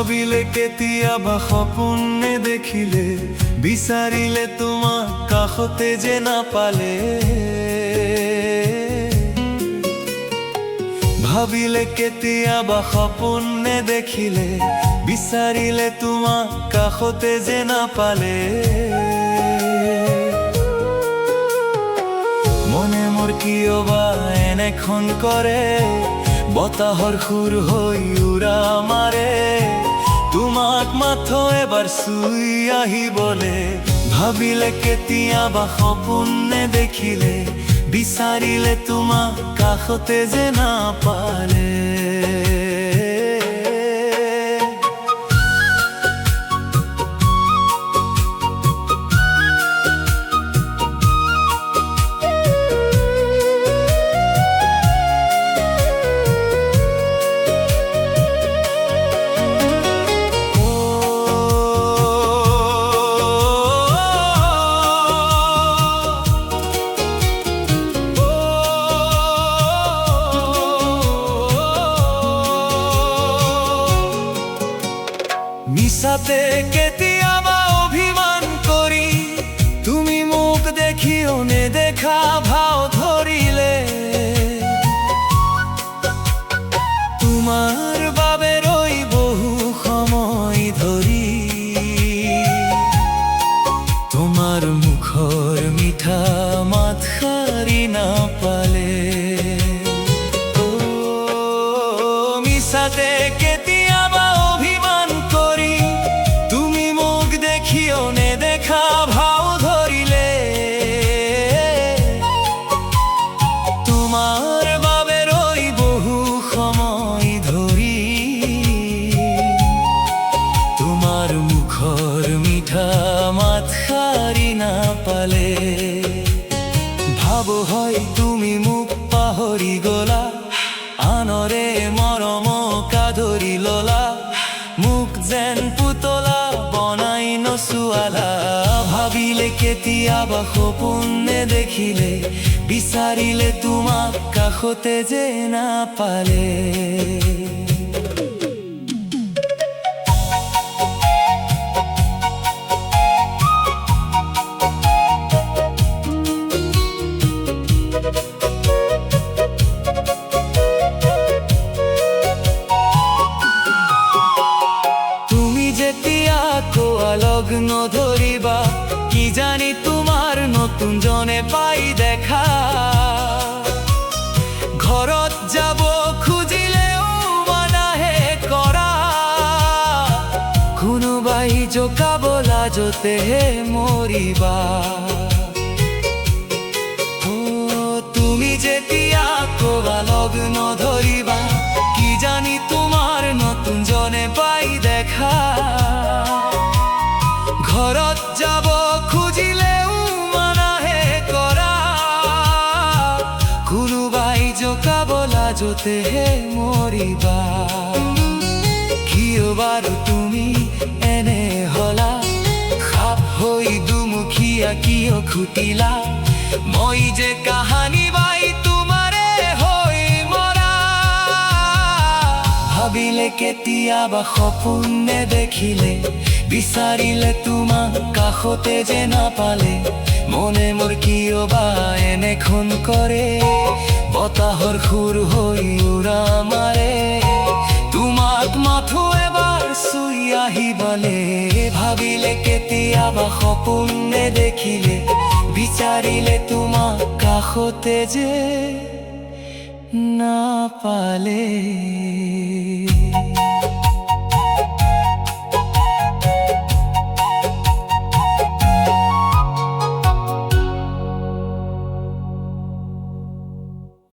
ভাবিলে কেতিয়াবা সপোনে দেখিলে বিচাৰিলে তোমাক কাষতে যে নাপালে ভাবিলে কেতিয়াবা সপোনে দেখিলে বিচাৰিলে তোমাক কাষতে যে নাপালে মনে মোৰ কিয় বা এনেখন কৰে বতাহৰ সুৰ হৈ উৰা মাৰে তোমাক মাথো এবাৰ চুই আহিবলে ভাবিলে কেতিয়াবা সপোনে দেখিলে বিচাৰিলে তোমাক কাষতে যে নাপালে মিছাতে কেতিয়াবা অভিমান কৰি তুমি মোক দেখিও নেদেখা ভাও ধৰিলে তোমাৰ বাবে ৰৈ বহু সময় ধৰি তোমাৰ মুখৰ মিঠা মাত সাৰি নাপালে মিছাতে কেতিয়াবা অভিমান কৰি তুমি মোক দেখিও নেদেখা ভাও ধৰিলে তোমাৰ বাবে ৰৈ বহু সময় ধৰি তোমাৰ মুখৰ মিঠা মাত সাৰি নাপালে ভাবো হয় তুমি মোক পাহৰি গলা আনৰে মৰমক আদৰি ললা মোক যেন পুতলা বনাই নচুৱালা ভাবিলে কেতিয়াবা সপোনে দেখিলে বিচাৰিলে তোমাক কাষতে যে নাপালে লগ্ন ধৰিবা কি জানি তোমাৰ নতুন জনে পাই দেখা ঘৰত যাব খুজিলেও মানাহে কৰা কোনোবাই জোকাব লাজতেহে মৰিবা তুমি যেতিয়া ক'বা লগ্ন ধৰিবা কি জানি তোমাৰ নতুন জনে পাই দেখা ঘৰত যাব খুজিলেও মানাহে কৰা কোনোবাই জোকাব লাজতেহে মৰিবা কিয় বাৰু তুমি এনে হলা খাপ হৈ দুমুখীয়া কিয় খুটিলা মই যে কাহানী বাই তোমাৰে হৈ মৰা ভাবিলে কেতিয়াবা সপোনে দেখিলে বিচাৰিলে তোমাক কাষতে যে নাপালে মনে মোৰ কিয় বা এনেখন কৰে বতাহৰ সুৰ হৈ উৰা মাৰে তোমাক মাথো এবাৰ চুই আহিবলে ভাবিলে কেতিয়াবা সপোনে দেখিলে বিচাৰিলে তোমাক কাষতে যে নাপালে